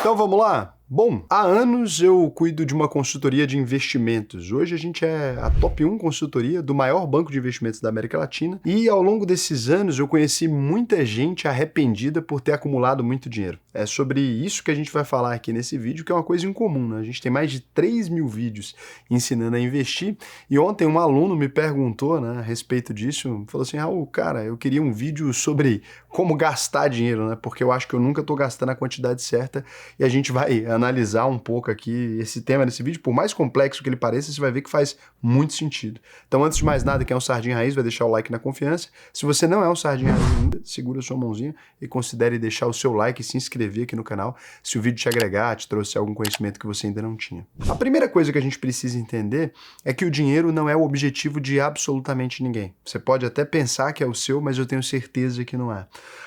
Então vamos lá? Bom, há anos eu cuido de uma consultoria de investimentos. Hoje a gente é a top 1 consultoria do maior banco de investimentos da América Latina e ao longo desses anos eu conheci muita gente arrependida por ter acumulado muito dinheiro. É sobre isso que a gente vai falar aqui nesse vídeo, que é uma coisa incomum, né? A gente tem mais de 3 mil vídeos ensinando a investir e ontem um aluno me perguntou, né, a respeito disso, falou assim, Raul, cara, eu queria um vídeo sobre como gastar dinheiro, né? Porque eu acho que eu nunca estou gastando a quantidade certa e a gente vai analisar um pouco aqui esse tema nesse vídeo, por mais complexo que ele pareça, você vai ver que faz muito sentido. Então, antes de mais nada, quem é um Sardinha Raiz, vai deixar o like na confiança. Se você não é um Sardinha Raiz ainda, segura a sua mãozinha e considere deixar o seu like e se inscrever aqui no canal, se o vídeo te agregar, te trouxe algum conhecimento que você ainda não tinha. A primeira coisa que a gente precisa entender é que o dinheiro não é o objetivo de absolutamente ninguém. Você pode até pensar que é o seu, mas eu tenho certeza que não é.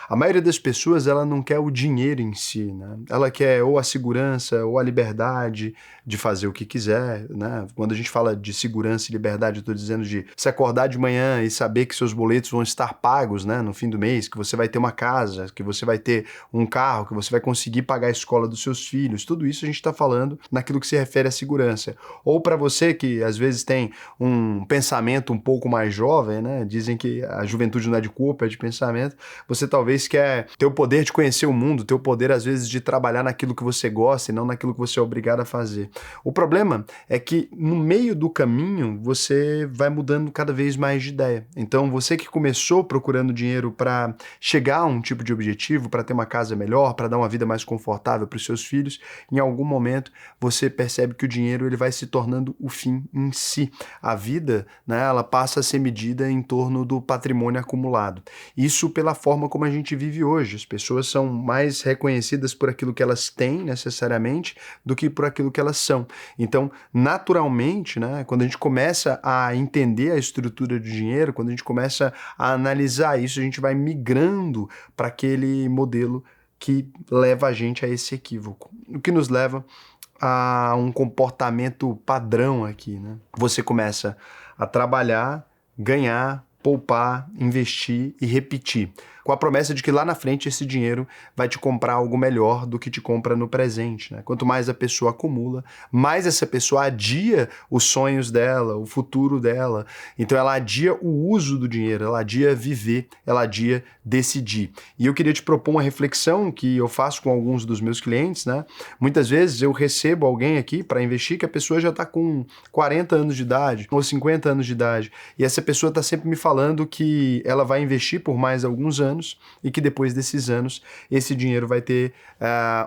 A maioria das pessoas, ela não quer o dinheiro em si, né? Ela quer ou a segurança ou a liberdade de fazer o que quiser, né? Quando a gente fala de segurança e liberdade, eu estou dizendo de se acordar de manhã e saber que seus boletos vão estar pagos, né, no fim do mês, que você vai ter uma casa, que você vai ter um carro, que você vai conseguir pagar a escola dos seus filhos. Tudo isso a gente está falando naquilo que se refere à segurança. Ou para você que às vezes tem um pensamento um pouco mais jovem, né? Dizem que a juventude não é de corpo, é de pensamento. Você talvez quer ter o poder de conhecer o mundo, ter o poder às vezes de trabalhar naquilo que você gosta e não naquilo que você é obrigado a fazer. O problema é que no meio do caminho você vai mudando cada vez mais de ideia. Então você que começou procurando dinheiro para chegar a um tipo de objetivo, para ter uma casa melhor, para dar uma vida mais confortável para os seus filhos, em algum momento você percebe que o dinheiro ele vai se tornando o fim em si. A vida, né, ela passa a ser medida em torno do patrimônio acumulado. Isso pela forma como a gente vive hoje. As pessoas são mais reconhecidas por aquilo que elas têm necessariamente do que por aquilo que elas são. Então, naturalmente, né, quando a gente começa a entender a estrutura do dinheiro, quando a gente começa a analisar isso, a gente vai migrando para aquele modelo que leva a gente a esse equívoco. O que nos leva a um comportamento padrão aqui, né? Você começa a trabalhar, ganhar, poupar, investir e repetir, com a promessa de que lá na frente esse dinheiro vai te comprar algo melhor do que te compra no presente, né? Quanto mais a pessoa acumula, mais essa pessoa adia os sonhos dela, o futuro dela. Então ela adia o uso do dinheiro, ela adia viver, ela adia decidir. E eu queria te propor uma reflexão que eu faço com alguns dos meus clientes, né? Muitas vezes eu recebo alguém aqui para investir que a pessoa já está com 40 anos de idade ou 50 anos de idade e essa pessoa está sempre me falando que ela vai investir por mais alguns anos e que depois desses anos esse dinheiro vai ter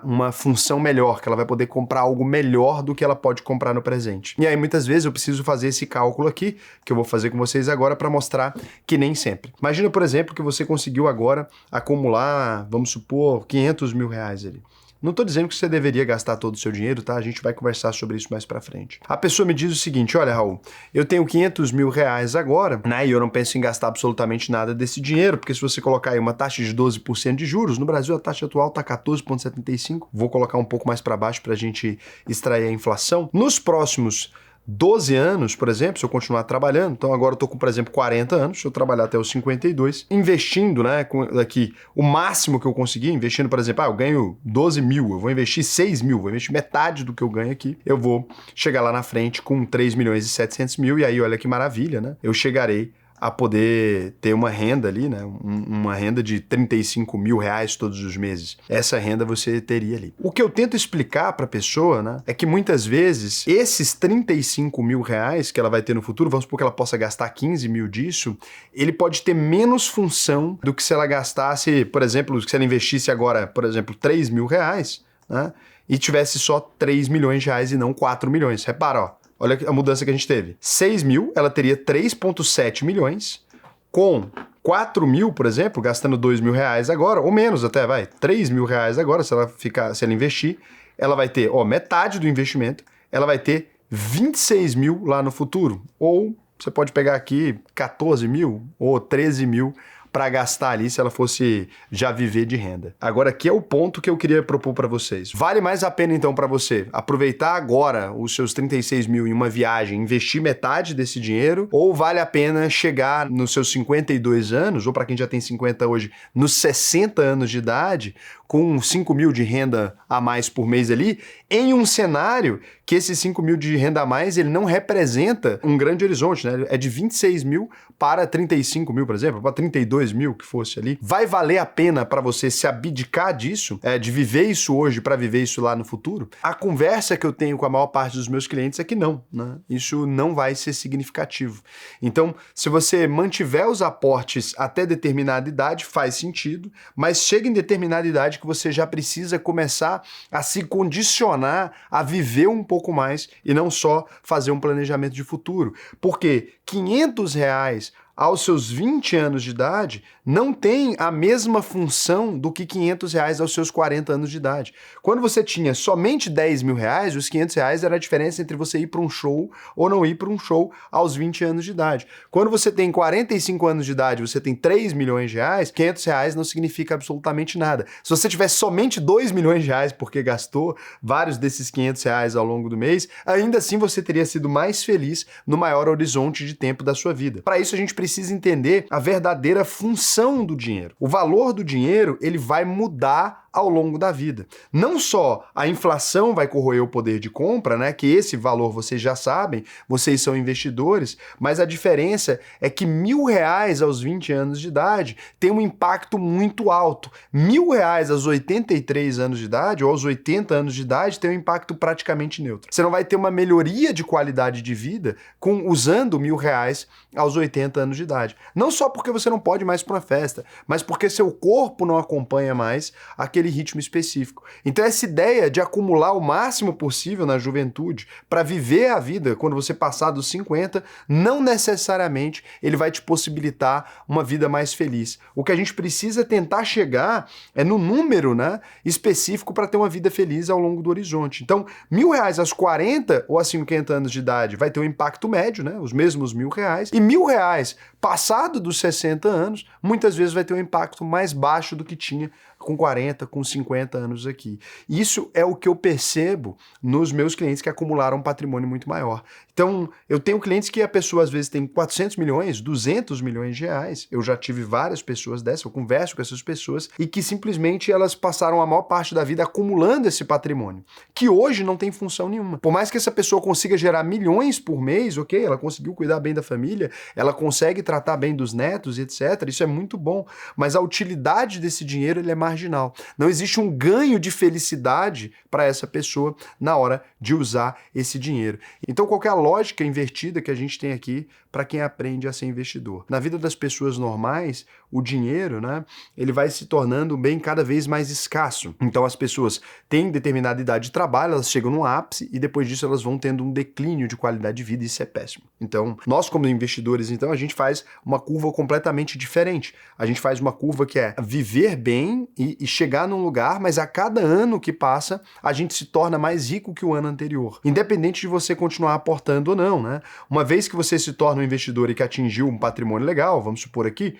uma função melhor, que ela vai poder comprar algo melhor do que ela pode comprar no presente. E aí muitas vezes eu preciso fazer esse cálculo aqui, que eu vou fazer com vocês agora para mostrar que nem sempre. Imagina, por exemplo, que você conseguiu agora acumular, vamos supor, 500 mil reais ali. Não estou dizendo que você deveria gastar todo o seu dinheiro, tá? A gente vai conversar sobre isso mais pra frente. A pessoa me diz o seguinte, olha, Raul, eu tenho 500 mil reais agora, né? E eu não penso em gastar absolutamente nada desse dinheiro, porque se você colocar aí uma taxa de 12% de juros, no Brasil a taxa atual tá 14,75%. Vou colocar um pouco mais para baixo pra gente extrair a inflação. Nos próximos 12 anos, por exemplo, se eu continuar trabalhando, então agora eu tô com, por exemplo, 40 anos, se eu trabalhar até os 52, investindo, né, aqui, o máximo que eu conseguir, investindo, por exemplo, eu ganho 12 mil, eu vou investir 6 mil, vou investir metade do que eu ganho aqui, eu vou chegar lá na frente com 3 milhões e 700 mil, e aí olha que maravilha, né, eu chegarei a poder ter uma renda ali, né? Uma renda de 35 mil reais todos os meses. Essa renda você teria ali. O que eu tento explicar para a pessoa, né, é que muitas vezes esses 35 mil reais que ela vai ter no futuro, vamos supor que ela possa gastar 15 mil disso, ele pode ter menos função do que se ela gastasse, por exemplo, se ela investisse agora, por exemplo, 3 mil reais, né, e tivesse só 3 milhões de reais e não 4 milhões. Repara, ó. Olha a mudança que a gente teve. 6 mil, ela teria 3,7 milhões. Com 4 mil, por exemplo, gastando 2 mil reais agora, ou menos até, 3 mil reais agora, se ela investir, ela vai ter, metade do investimento, ela vai ter 26 mil lá no futuro. Ou você pode pegar aqui 14 mil ou 13 mil para gastar ali se ela fosse já viver de renda. Agora, aqui é o ponto que eu queria propor para vocês. Vale mais a pena, então, para você aproveitar agora os seus 36 mil em uma viagem, investir metade desse dinheiro, ou vale a pena chegar nos seus 52 anos, ou para quem já tem 50 hoje, nos 60 anos de idade, com 5 mil de renda a mais por mês ali, em um cenário que esses 5 mil de renda a mais, ele não representa um grande horizonte, né? É de 26 mil para 35 mil, por exemplo, para 32 mil que fosse ali. Vai valer a pena para você se abdicar disso, de viver isso hoje para viver isso lá no futuro? A conversa que eu tenho com a maior parte dos meus clientes é que não, né? Isso não vai ser significativo. Então, se você mantiver os aportes até determinada idade, faz sentido, mas chega em determinada idade que você já precisa começar a se condicionar a viver um pouco mais e não só fazer um planejamento de futuro. Porque R$ 500 aos seus 20 anos de idade não tem a mesma função do que R$ 500 aos seus 40 anos de idade. Quando você tinha somente R$ 10 mil, os R$ 500 era a diferença entre você ir para um show ou não ir para um show aos 20 anos de idade. Quando você tem 45 anos de idade, você tem R$ 3 milhões, R$ 500 não significa absolutamente nada. Se você tivesse somente R$ 2 milhões porque gastou vários desses R$ 500 ao longo do mês, ainda assim você teria sido mais feliz no maior horizonte de tempo da sua vida. Para isso a gente precisa entender a verdadeira função do dinheiro. O valor do dinheiro, ele vai mudar ao longo da vida. Não só a inflação vai corroer o poder de compra, né? Que esse valor vocês já sabem, vocês são investidores, mas a diferença é que R$ 1.000 aos 20 anos de idade tem um impacto muito alto. R$ 1.000 aos 83 anos de idade ou aos 80 anos de idade tem um impacto praticamente neutro. Você não vai ter uma melhoria de qualidade de vida usando R$ 1.000 aos 80 anos de idade. Não só porque você não pode mais para uma festa, mas porque seu corpo não acompanha mais aquele ritmo específico. Então essa ideia de acumular o máximo possível na juventude para viver a vida quando você passar dos 50, não necessariamente ele vai te possibilitar uma vida mais feliz. O que a gente precisa tentar chegar é no número, né, específico para ter uma vida feliz ao longo do horizonte. Então, R$ 1.000 aos 40 ou a 50 anos de idade vai ter um impacto médio, né, os mesmos R$ 1.000, e R$ 1.000 passado dos 60 anos, muitas vezes vai ter um impacto mais baixo do que tinha com 40, com 50 anos aqui. Isso é o que eu percebo nos meus clientes que acumularam um patrimônio muito maior. Então, eu tenho clientes que a pessoa às vezes tem 400 milhões, 200 milhões de reais. Eu já tive várias pessoas dessas, eu converso com essas pessoas e que simplesmente elas passaram a maior parte da vida acumulando esse patrimônio, que hoje não tem função nenhuma. Por mais que essa pessoa consiga gerar milhões por mês, ok, ela conseguiu cuidar bem da família, ela consegue tratar bem dos netos e etc. Isso é muito bom, mas a utilidade desse dinheiro ele é marginal. Não existe um ganho de felicidade para essa pessoa na hora de usar esse dinheiro. Então, qual que é a lógica invertida que a gente tem aqui para quem aprende a ser investidor? Na vida das pessoas normais, o dinheiro, né, ele vai se tornando um bem cada vez mais escasso. Então, as pessoas têm determinada idade de trabalho, elas chegam no ápice e depois disso elas vão tendo um declínio de qualidade de vida e isso é péssimo. Então, nós como investidores, então, a gente faz uma curva completamente diferente. A gente faz uma curva que é viver bem e chegar num lugar, mas a cada ano que passa, a gente se torna mais rico que o ano anterior. Independente de você continuar aportando ou não, né? Uma vez que você se torna um investidor e que atingiu um patrimônio legal, vamos supor que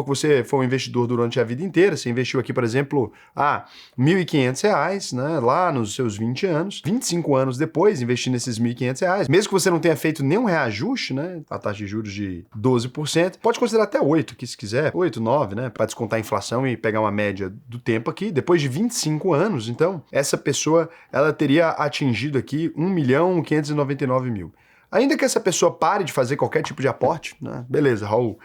você foi um investidor durante a vida inteira, você investiu aqui, por exemplo, R$ 1.500, né, lá nos seus 20 anos, 25 anos depois, investindo esses R$ 1.500, mesmo que você não tenha feito nenhum reajuste, né, a taxa de juros de 12%, pode considerar até 8%, que se quiser, 8, 9, né, para descontar a inflação e pegar uma média do tempo aqui, depois de 25 anos, então, essa pessoa, ela teria atingido aqui 1.599.000. Ainda que essa pessoa pare de fazer qualquer tipo de aporte, né? Beleza, Raul.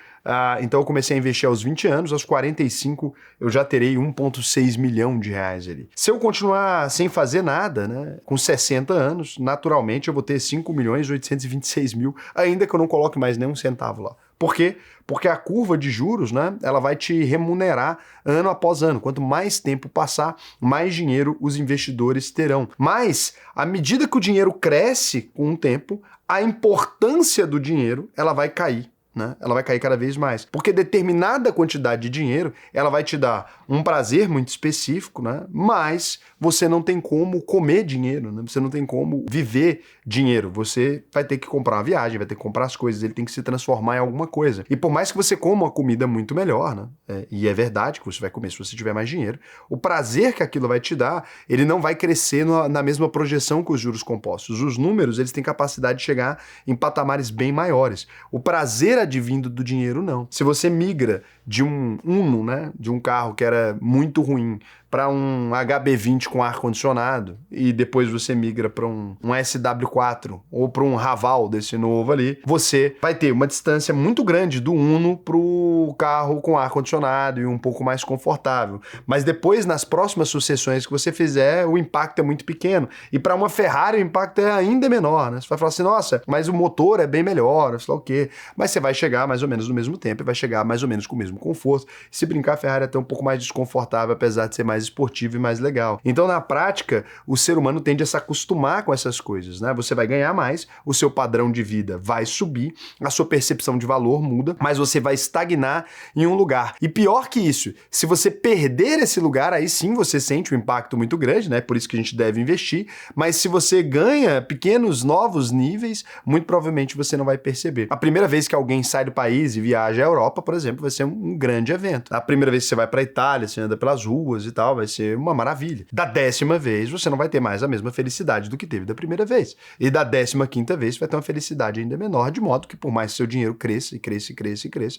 Então eu comecei a investir aos 20 anos, aos 45 eu já terei 1,6 milhão de reais ali. Se eu continuar sem fazer nada, né, com 60 anos, naturalmente eu vou ter 5.826.000, ainda que eu não coloque mais nenhum centavo lá. Por quê? Porque a curva de juros, né, ela vai te remunerar ano após ano. Quanto mais tempo passar, mais dinheiro os investidores terão. Mas, à medida que o dinheiro cresce com o tempo, a importância do dinheiro ela vai cair. Né? Ela vai cair cada vez mais. Porque determinada quantidade de dinheiro, ela vai te dar um prazer muito específico, né? Mas você não tem como comer dinheiro, né? Você não tem como viver dinheiro. Você vai ter que comprar uma viagem, vai ter que comprar as coisas, ele tem que se transformar em alguma coisa. E por mais que você coma uma comida muito melhor, né? E é verdade que você vai comer se você tiver mais dinheiro, o prazer que aquilo vai te dar, ele não vai crescer na mesma projeção que os juros compostos. Os números, eles têm capacidade de chegar em patamares bem maiores. O prazer advindo do dinheiro, não. Se você migra de um Uno, né? De um carro que era muito ruim para um HB20 com ar-condicionado e depois você migra para um SW4 ou para um Raval desse novo ali, você vai ter uma distância muito grande do Uno pro carro com ar-condicionado e um pouco mais confortável. Mas depois, nas próximas sucessões que você fizer, o impacto é muito pequeno. E para uma Ferrari o impacto é ainda menor, né? Você vai falar assim, nossa, mas o motor é bem melhor, sei lá o quê. Mas você vai chegar mais ou menos no mesmo tempo e vai chegar mais ou menos com o mesmo conforto. Se brincar, a Ferrari é até um pouco mais desconfortável, apesar de ser mais esportivo e mais legal. Então, na prática, o ser humano tende a se acostumar com essas coisas, né? Você vai ganhar mais, o seu padrão de vida vai subir, a sua percepção de valor muda, mas você vai estagnar em um lugar. E pior que isso, se você perder esse lugar, aí sim você sente um impacto muito grande, né? Por isso que a gente deve investir, mas se você ganha pequenos novos níveis, muito provavelmente você não vai perceber. A primeira vez que alguém sai do país e viaja à Europa, por exemplo, vai ser um grande evento. A primeira vez que você vai para a Itália, você anda pelas ruas e tal, vai ser uma maravilha. Da 10ª vez, você não vai ter mais a mesma felicidade do que teve da primeira vez. E da 15ª vez, você vai ter uma felicidade ainda menor, de modo que por mais que seu dinheiro cresça,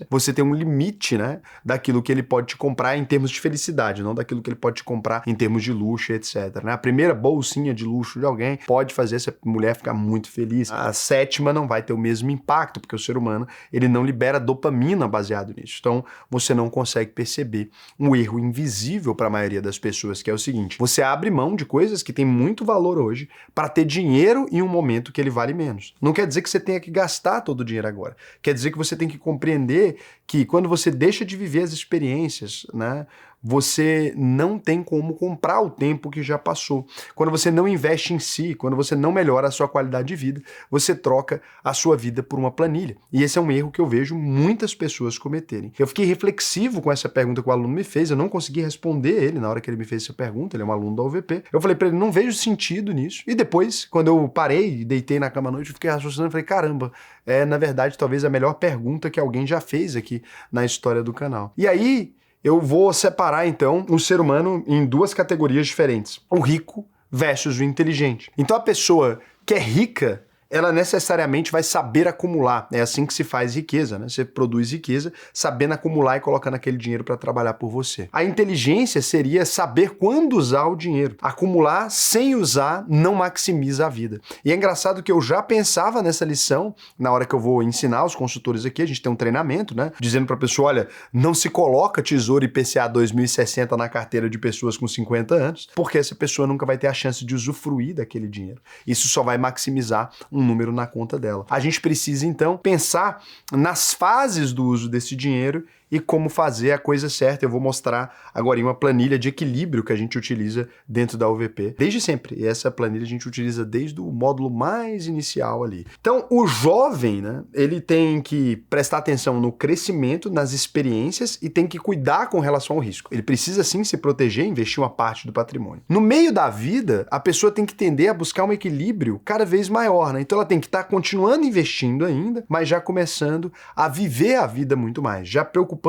você tem um limite, né, daquilo que ele pode te comprar em termos de felicidade, não daquilo que ele pode te comprar em termos de luxo, etc. Né? A primeira bolsinha de luxo de alguém pode fazer essa mulher ficar muito feliz. A 7ª não vai ter o mesmo impacto, porque o ser humano, ele não libera dopamina baseado nisso. Então, você não consegue perceber um erro invisível para a maioria das pessoas, que é o seguinte: você abre mão de coisas que têm muito valor hoje para ter dinheiro em um momento que ele vale menos. Não quer dizer que você tenha que gastar todo o dinheiro agora. Quer dizer que você tem que compreender que quando você deixa de viver as experiências, né, você não tem como comprar o tempo que já passou. Quando você não investe em si, quando você não melhora a sua qualidade de vida, você troca a sua vida por uma planilha. E esse é um erro que eu vejo muitas pessoas cometerem. Eu fiquei reflexivo com essa pergunta que o aluno me fez, eu não consegui responder ele na hora que ele me fez essa pergunta, ele é um aluno da UVP. Eu falei para ele, não vejo sentido nisso. E depois, quando eu parei e deitei na cama à noite, eu fiquei raciocinando e falei, caramba, na verdade, talvez a melhor pergunta que alguém já fez aqui na história do canal. E aí, eu vou separar, então, o ser humano em duas categorias diferentes. O rico versus o inteligente. Então, a pessoa que é rica, ela necessariamente vai saber acumular. É assim que se faz riqueza, né? Você produz riqueza sabendo acumular e colocando aquele dinheiro para trabalhar por você. A inteligência seria saber quando usar o dinheiro. Acumular sem usar não maximiza a vida. E é engraçado que eu já pensava nessa lição na hora que eu vou ensinar os consultores aqui. A gente tem um treinamento, né? Dizendo para a pessoa, olha, não se coloca Tesouro IPCA 2060 na carteira de pessoas com 50 anos, porque essa pessoa nunca vai ter a chance de usufruir daquele dinheiro. Isso só vai maximizar um número na conta dela. A gente precisa, então, pensar nas fases do uso desse dinheiro e como fazer a coisa certa. Eu vou mostrar agora em uma planilha de equilíbrio que a gente utiliza dentro da UVP, desde sempre. E essa planilha a gente utiliza desde o módulo mais inicial ali. Então, o jovem, né, ele tem que prestar atenção no crescimento, nas experiências e tem que cuidar com relação ao risco. Ele precisa, sim, se proteger e investir uma parte do patrimônio. No meio da vida, a pessoa tem que tender a buscar um equilíbrio cada vez maior, né? Então, ela tem que estar continuando investindo ainda, mas já começando a viver a vida muito mais, já preocupando-se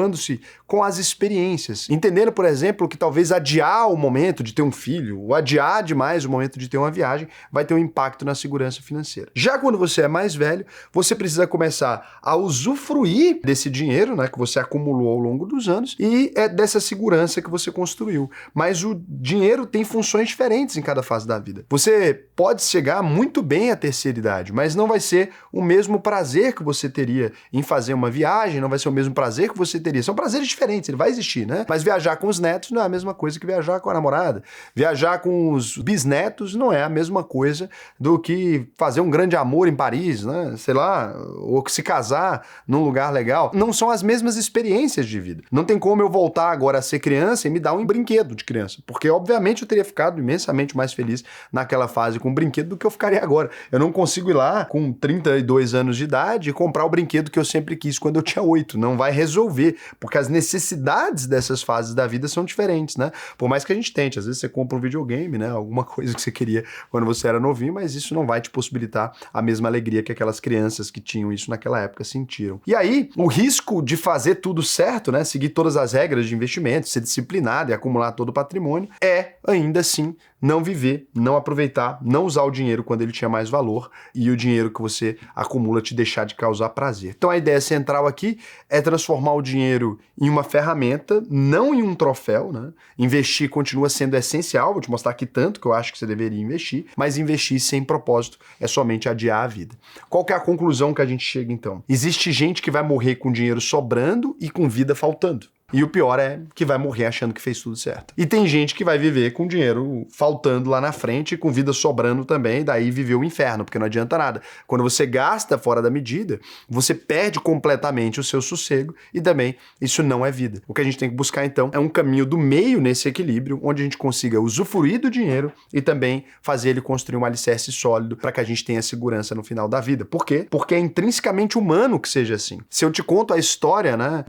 com as experiências, entendendo, por exemplo, que talvez adiar o momento de ter um filho, ou adiar demais o momento de ter uma viagem, vai ter um impacto na segurança financeira. Já quando você é mais velho, você precisa começar a usufruir desse dinheiro, né, que você acumulou ao longo dos anos, e é dessa segurança que você construiu. Mas o dinheiro tem funções diferentes em cada fase da vida. Você pode chegar muito bem à terceira idade, mas não vai ser o mesmo prazer que você teria em fazer uma viagem, não vai ser o mesmo prazer que você teria. São prazeres diferentes, ele vai existir, né? Mas viajar com os netos não é a mesma coisa que viajar com a namorada. Viajar com os bisnetos não é a mesma coisa do que fazer um grande amor em Paris, né? Sei lá, ou se casar num lugar legal. Não são as mesmas experiências de vida. Não tem como eu voltar agora a ser criança e me dar um brinquedo de criança, porque obviamente eu teria ficado imensamente mais feliz naquela fase com o brinquedo do que eu ficaria agora. Eu não consigo ir lá com 32 anos de idade e comprar o brinquedo que eu sempre quis quando eu tinha 8. Não vai resolver, porque as necessidades dessas fases da vida são diferentes, né? Por mais que a gente tente, às vezes você compra um videogame, né? Alguma coisa que você queria quando você era novinho, mas isso não vai te possibilitar a mesma alegria que aquelas crianças que tinham isso naquela época sentiram. E aí, o risco de fazer tudo certo, né? Seguir todas as regras de investimento, ser disciplinado e acumular todo o patrimônio, é, ainda assim, não viver, não aproveitar, não usar o dinheiro quando ele tinha mais valor e o dinheiro que você acumula te deixar de causar prazer. Então a ideia central aqui é transformar o dinheiro em uma ferramenta, não em um troféu, né? Investir continua sendo essencial, vou te mostrar aqui tanto que eu acho que você deveria investir, mas investir sem propósito é somente adiar a vida. Qual que é a conclusão que a gente chega então? Existe gente que vai morrer com dinheiro sobrando e com vida faltando. E o pior é que vai morrer achando que fez tudo certo. E tem gente que vai viver com dinheiro faltando lá na frente e com vida sobrando também, e daí viver o inferno, porque não adianta nada. Quando você gasta fora da medida, você perde completamente o seu sossego e também isso não é vida. O que a gente tem que buscar então é um caminho do meio nesse equilíbrio, onde a gente consiga usufruir do dinheiro e também fazer ele construir um alicerce sólido para que a gente tenha segurança no final da vida. Por quê? Porque é intrinsecamente humano que seja assim. Se eu te conto a história, né,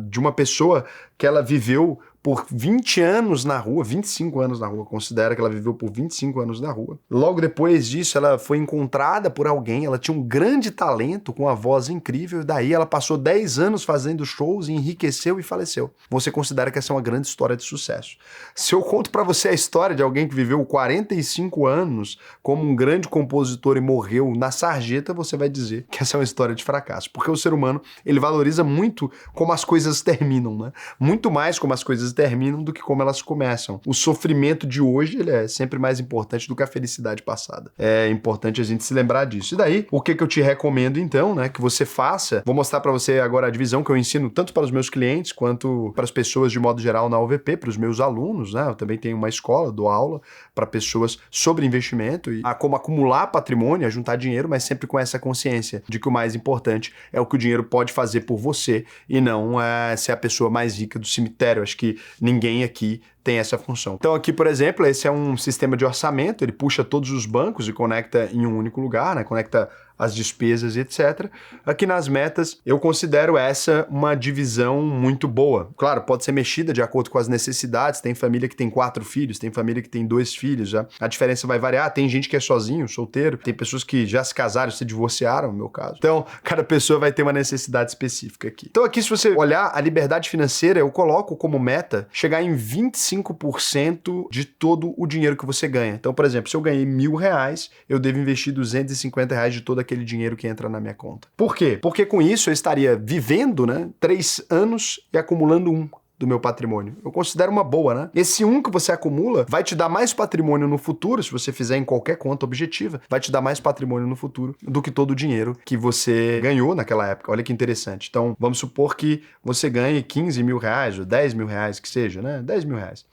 de uma pessoa que ela viveu por 20 anos na rua, 25 anos na rua, considera que ela viveu por 25 anos na rua. Logo depois disso, ela foi encontrada por alguém, ela tinha um grande talento, com uma voz incrível, e daí ela passou 10 anos fazendo shows, enriqueceu e faleceu. Você considera que essa é uma grande história de sucesso. Se eu conto pra você a história de alguém que viveu 45 anos como um grande compositor e morreu na sarjeta, você vai dizer que essa é uma história de fracasso. Porque o ser humano, ele valoriza muito como as coisas terminam, né? Muito mais como as coisas terminam do que como elas começam. O sofrimento de hoje, ele é sempre mais importante do que a felicidade passada. É importante a gente se lembrar disso. E daí, o que eu te recomendo então, né, que você faça, vou mostrar para você agora a divisão que eu ensino tanto para os meus clientes quanto para as pessoas de modo geral na UVP, para os meus alunos, né? Eu também tenho uma escola, dou aula para pessoas sobre investimento e a como acumular patrimônio, a juntar dinheiro, mas sempre com essa consciência de que o mais importante é o que o dinheiro pode fazer por você e não ser a pessoa mais rica do cemitério. Acho que ninguém aqui tem essa função. Então aqui, por exemplo, esse é um sistema de orçamento, ele puxa todos os bancos e conecta em um único lugar, né? Conecta as despesas e etc. Aqui nas metas, eu considero essa uma divisão muito boa. Claro, pode ser mexida de acordo com as necessidades, tem família que tem 4 filhos, tem família que tem 2 filhos, já. A diferença vai variar, tem gente que é sozinho, solteiro, tem pessoas que já se casaram, se divorciaram, no meu caso. Então, cada pessoa vai ter uma necessidade específica aqui. Então aqui, se você olhar a liberdade financeira, eu coloco como meta chegar em 25% de todo o dinheiro que você ganha. Então, por exemplo, se eu ganhei R$1.000, eu devo investir R$250 de todo aquele dinheiro que entra na minha conta. Por quê? Porque com isso eu estaria vivendo, né, 3 anos e acumulando 1 do meu patrimônio. Eu considero uma boa, né? Esse 1 que você acumula vai te dar mais patrimônio no futuro, se você fizer em qualquer conta objetiva, vai te dar mais patrimônio no futuro do que todo o dinheiro que você ganhou naquela época. Olha que interessante. Então, vamos supor que você ganhe R$15.000 ou R$10.000, que seja, né? R$10.000.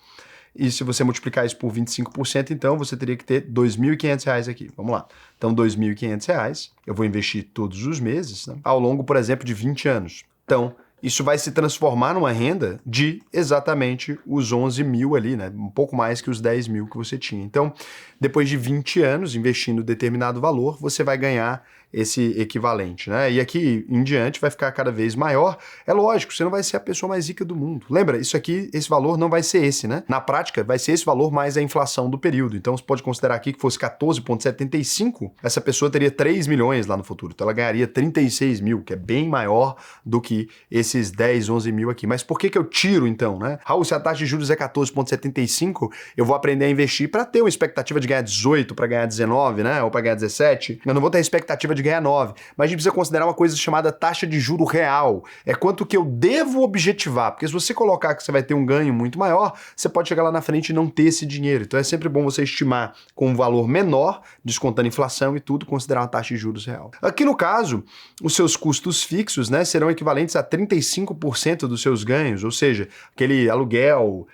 E se você multiplicar isso por 25%, então você teria que ter R$2.500 aqui. Vamos lá. Então, R$2.500 eu vou investir todos os meses, né? Ao longo, por exemplo, de 20 anos. Então, isso vai se transformar numa renda de exatamente os 11.000 ali, né? Um pouco mais que os 10.000 que você tinha. Então, depois de 20 anos investindo determinado valor, você vai ganhar esse equivalente, né? E aqui em diante vai ficar cada vez maior. É lógico, você não vai ser a pessoa mais rica do mundo. Lembra, isso aqui, esse valor não vai ser esse, né? Na prática, vai ser esse valor mais a inflação do período. Então, você pode considerar aqui que fosse 14,75, essa pessoa teria 3 milhões lá no futuro. Então, ela ganharia 36 mil, que é bem maior do que esses 10, 11 mil aqui. Mas por que eu tiro, então, né? Raul, se a taxa de juros é 14,75, eu vou aprender a investir para ter uma expectativa de ganhar 18, para ganhar 19, né? Ou para ganhar 17. Eu não vou ter a expectativa de ganhar 9. Mas a gente precisa considerar uma coisa chamada taxa de juro real. É quanto que eu devo objetivar. Porque se você colocar que você vai ter um ganho muito maior, você pode chegar lá na frente e não ter esse dinheiro. Então é sempre bom você estimar com um valor menor, descontando inflação e tudo, considerar uma taxa de juros real. Aqui no caso, os seus custos fixos, né, serão equivalentes a 35% dos seus ganhos, ou seja, aquele aluguel,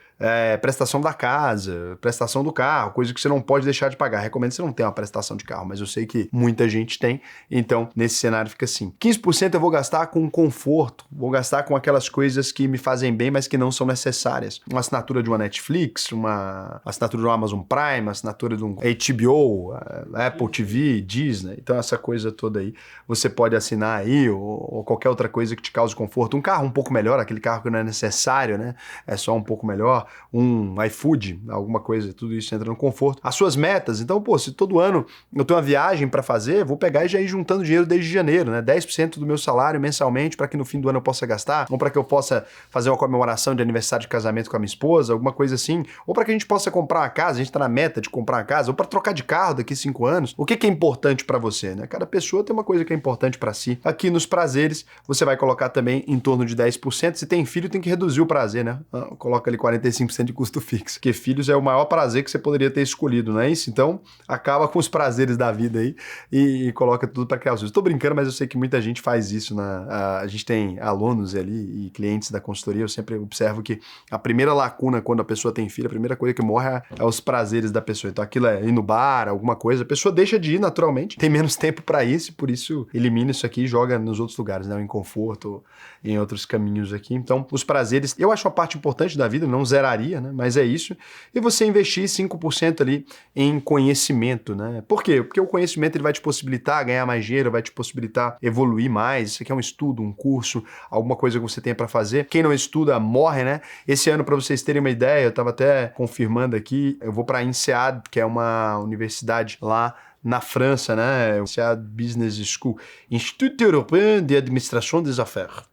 prestação da casa, prestação do carro, coisa que você não pode deixar de pagar. Recomendo que você não tenha uma prestação de carro, mas eu sei que muita gente tem, então nesse cenário fica assim. 15% eu vou gastar com conforto, vou gastar com aquelas coisas que me fazem bem, mas que não são necessárias. Uma assinatura de uma Netflix, uma assinatura de um Amazon Prime, uma assinatura de um HBO, Apple TV, Disney, então essa coisa toda aí você pode assinar aí, ou qualquer outra coisa que te cause conforto. Um carro um pouco melhor, aquele carro que não é necessário, né? É só um pouco melhor. um iFood, alguma coisa, tudo isso entra no conforto. As suas metas, então, pô, se todo ano eu tenho uma viagem para fazer, vou pegar e já ir juntando dinheiro desde janeiro, né? 10% do meu salário mensalmente para que no fim do ano eu possa gastar, ou para que eu possa fazer uma comemoração de aniversário de casamento com a minha esposa, alguma coisa assim, ou para que a gente possa comprar uma casa, a gente tá na meta de comprar uma casa, ou para trocar de carro daqui 5 anos. O que é importante para você, né? Cada pessoa tem uma coisa que é importante para si. Aqui nos prazeres, você vai colocar também em torno de 10%. Se tem filho, tem que reduzir o prazer, né? Coloca ali 45% de custo fixo, porque filhos é o maior prazer que você poderia ter escolhido, não é isso? Então, acaba com os prazeres da vida aí e coloca tudo para criar os filhos. Tô brincando, mas eu sei que muita gente faz isso, né? A gente tem alunos ali e clientes da consultoria, eu sempre observo que a primeira lacuna quando a pessoa tem filho, a primeira coisa que morre é os prazeres da pessoa. Então, aquilo é ir no bar, alguma coisa, a pessoa deixa de ir naturalmente, tem menos tempo para isso, por isso elimina isso aqui e joga nos outros lugares, né? Em conforto, em outros caminhos aqui. Então, os prazeres, eu acho uma parte importante da vida, não zeraria, né? Mas é isso. E você investir 5% ali em conhecimento, né? Por quê? Porque o conhecimento ele vai te possibilitar ganhar mais dinheiro, vai te possibilitar evoluir mais. Isso aqui é um estudo, um curso, alguma coisa que você tenha para fazer. Quem não estuda morre, né? Esse ano, para vocês terem uma ideia, eu estava até confirmando aqui, eu vou para INSEAD, que é uma universidade lá na França, né? INSEAD Business School, Institut Européen de Administration des Affaires.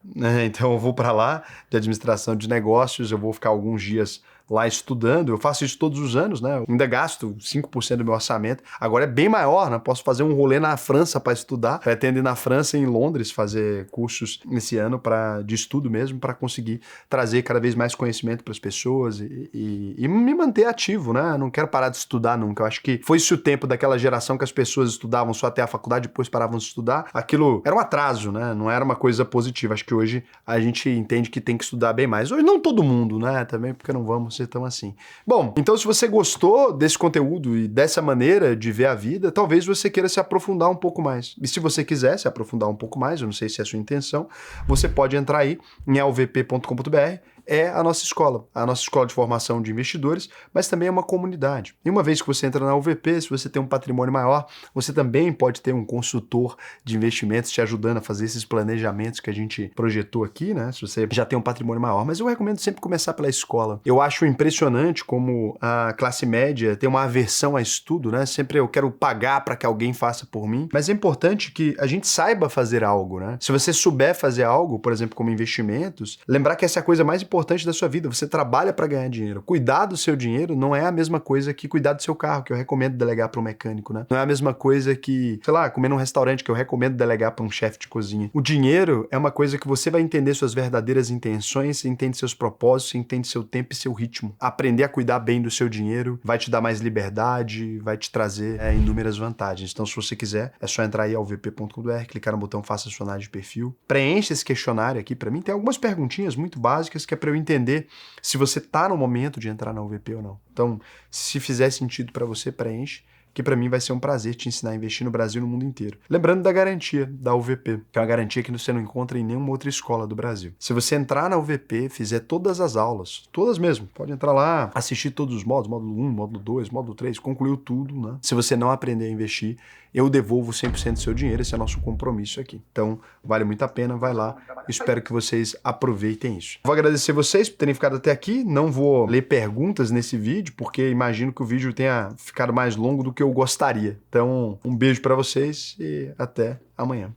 Então eu vou para lá, de administração de negócios, eu vou ficar alguns dias lá estudando, eu faço isso todos os anos, né? Eu ainda gasto 5% do meu orçamento, agora é bem maior, né? Posso fazer um rolê na França para estudar, pretendo ir na França e em Londres fazer cursos esse ano de estudo mesmo, para conseguir trazer cada vez mais conhecimento para as pessoas e me manter ativo, né? Não quero parar de estudar nunca, eu acho que foi-se o tempo daquela geração que as pessoas estudavam só até a faculdade, depois paravam de estudar, aquilo era um atraso, né? Não era uma coisa positiva, acho que hoje a gente entende que tem que estudar bem mais. Hoje não todo mundo, né? Também porque não vamos ser tão assim. Bom, então se você gostou desse conteúdo e dessa maneira de ver a vida, talvez você queira se aprofundar um pouco mais. E se você quiser se aprofundar um pouco mais, eu não sei se é a sua intenção, você pode entrar aí em alvp.com.br. É a nossa escola de formação de investidores, mas também é uma comunidade. E uma vez que você entra na UVP, se você tem um patrimônio maior, você também pode ter um consultor de investimentos te ajudando a fazer esses planejamentos que a gente projetou aqui, né? Se você já tem um patrimônio maior. Mas eu recomendo sempre começar pela escola. Eu acho impressionante como a classe média tem uma aversão a estudo, né? Sempre eu quero pagar para que alguém faça por mim. Mas é importante que a gente saiba fazer algo, né? Se você souber fazer algo, por exemplo, como investimentos, lembrar que essa é a coisa mais importante da sua vida. Você trabalha para ganhar dinheiro. Cuidar do seu dinheiro não é a mesma coisa que cuidar do seu carro, que eu recomendo delegar para um mecânico, né? Não é a mesma coisa que, sei lá, comer num restaurante, que eu recomendo delegar para um chefe de cozinha. O dinheiro é uma coisa que você vai entender suas verdadeiras intenções, você entende seus propósitos, você entende seu tempo e seu ritmo. Aprender a cuidar bem do seu dinheiro vai te dar mais liberdade, vai te trazer inúmeras vantagens. Então, se você quiser, é só entrar aí ao vp.com.br, clicar no botão Faça sua análise de perfil, preenche esse questionário aqui para mim. Tem algumas perguntinhas muito básicas que é para eu entender se você tá no momento de entrar na UVP ou não. Então, se fizer sentido para você, preenche, que para mim vai ser um prazer te ensinar a investir no Brasil e no mundo inteiro. Lembrando da garantia da UVP, que é uma garantia que você não encontra em nenhuma outra escola do Brasil. Se você entrar na UVP, fizer todas as aulas, todas mesmo, pode entrar lá, assistir todos os módulos, módulo 1, módulo 2, módulo 3, concluiu tudo, né? Se você não aprender a investir, eu devolvo 100% do seu dinheiro, esse é nosso compromisso aqui. Então, vale muito a pena, vai lá, espero que vocês aproveitem isso. Vou agradecer vocês por terem ficado até aqui, não vou ler perguntas nesse vídeo, porque imagino que o vídeo tenha ficado mais longo do que eu gostaria. Então, um beijo para vocês e até amanhã.